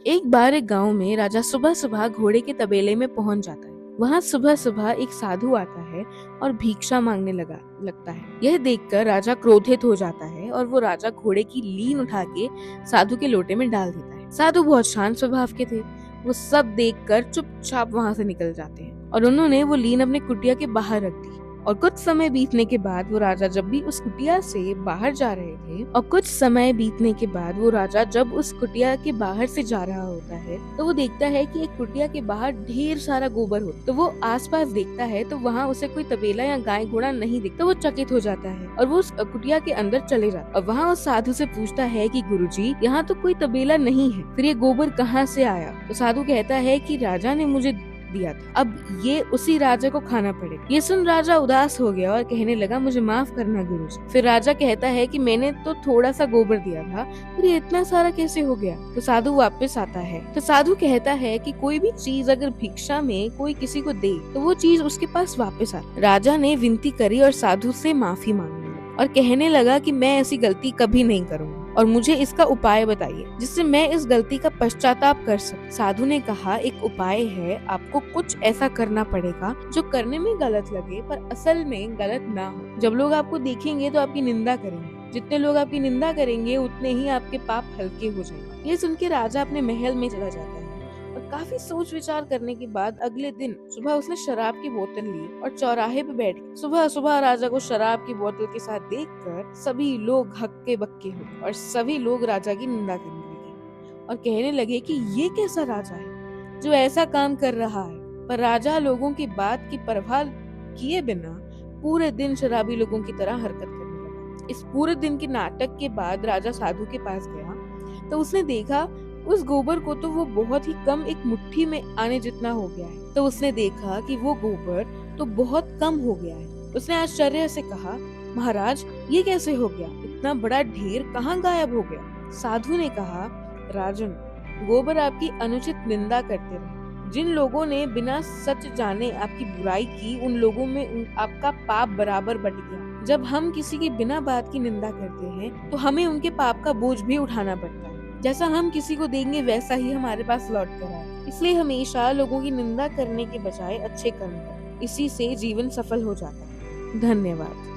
एक बार एक गांव में राजा सुबह सुबह घोड़े के तबेले में पहुंच जाता है। वहां सुबह सुबह एक साधु आता है और भिक्षा मांगने लगता है। यह देखकर राजा क्रोधित हो जाता है और वो राजा घोड़े की लीन उठा के साधु के लोटे में डाल देता है। साधु बहुत शांत स्वभाव के थे। वो सब देखकर चुपचाप वहां से निकल जाते हैं और उन्होंने वो लीन अपने कुटिया के बाहर रख दी। और कुछ समय बीतने के बाद वो राजा जब भी उस कुटिया से बाहर जा रहे थे और कुछ समय बीतने के बाद वो राजा जब उस कुटिया के बाहर से जा रहा होता है तो वो देखता है कि एक कुटिया के बाहर ढेर सारा गोबर हो। तो वो आसपास देखता है तो वहाँ उसे कोई तबेला या गाय घोड़ा नहीं दिखता। तो वो चकित हो जाता है और वो उस कुटिया के अंदर चले जाता है और वहाँ उस साधु से पूछता है कि गुरुजी, यहाँ तो कोई तबेला नहीं है, फिर ये गोबर कहाँ से आया? तो साधु कहता है कि राजा ने मुझे दिया था, अब ये उसी राजा को खाना पड़ेगा। ये सुन राजा उदास हो गया और कहने लगा, मुझे माफ करना गुरुजी। फिर राजा कहता है कि मैंने तो थोड़ा सा गोबर दिया था, फिर ये इतना सारा कैसे हो गया? तो साधु वापस आता है। तो साधु कहता है कि कोई भी चीज अगर भिक्षा में कोई किसी को दे तो वो चीज उसके पास वापस आती। राजा ने विनती करी और साधु से माफी मांगने लगा और कहने लगा कि मैं ऐसी गलती कभी नहीं करूंगा और मुझे इसका उपाय बताइए जिससे मैं इस गलती का पश्चाताप कर सकूं। साधु ने कहा, एक उपाय है, आपको कुछ ऐसा करना पड़ेगा जो करने में गलत लगे पर असल में गलत ना हो। जब लोग आपको देखेंगे तो आपकी निंदा करेंगे, जितने लोग आपकी निंदा करेंगे उतने ही आपके पाप हल्के हो जाएंगे। ये सुन के राजा अपने महल में चला जाता है और काफी सोच विचार करने के बाद अगले दिन सुबह उसने शराब की बोतल ली और चौराहे पे बैठ गया। सुबह सुबह राजा को शराब की बोतल के साथ देखकर सभी लोग हक्के बक्के हो गए और सभी लोग राजा की निंदा करने लगे और कहने लगे कि ये कैसा राजा है जो ऐसा काम कर रहा है। पर राजा लोगों की बात की परवाह किए बिना पूरे दिन शराबी लोगों की तरह हरकत करने लगा। इस पूरे दिन के नाटक के बाद राजा साधु के पास गया तो उसने देखा उस गोबर को तो वो बहुत ही कम एक मुट्ठी में आने जितना हो गया है। तो उसने देखा कि वो गोबर तो बहुत कम हो गया है। उसने आश्चर्य से कहा, महाराज ये कैसे हो गया? इतना बड़ा ढेर कहाँ गायब हो गया? साधु ने कहा, राजन, गोबर आपकी अनुचित निंदा करते रहे। जिन लोगों ने बिना सच जाने आपकी बुराई की उन लोगों में आपका पाप बराबर बट गया। जब हम किसी की बिना बात की निंदा करते हैं तो हमें उनके पाप का बोझ भी उठाना पड़ता है। जैसा हम किसी को देंगे वैसा ही हमारे पास लौट कर आए। इसलिए हमेशा लोगों की निंदा करने के बजाय अच्छे कर्म करें। इसी से जीवन सफल हो जाता है। धन्यवाद।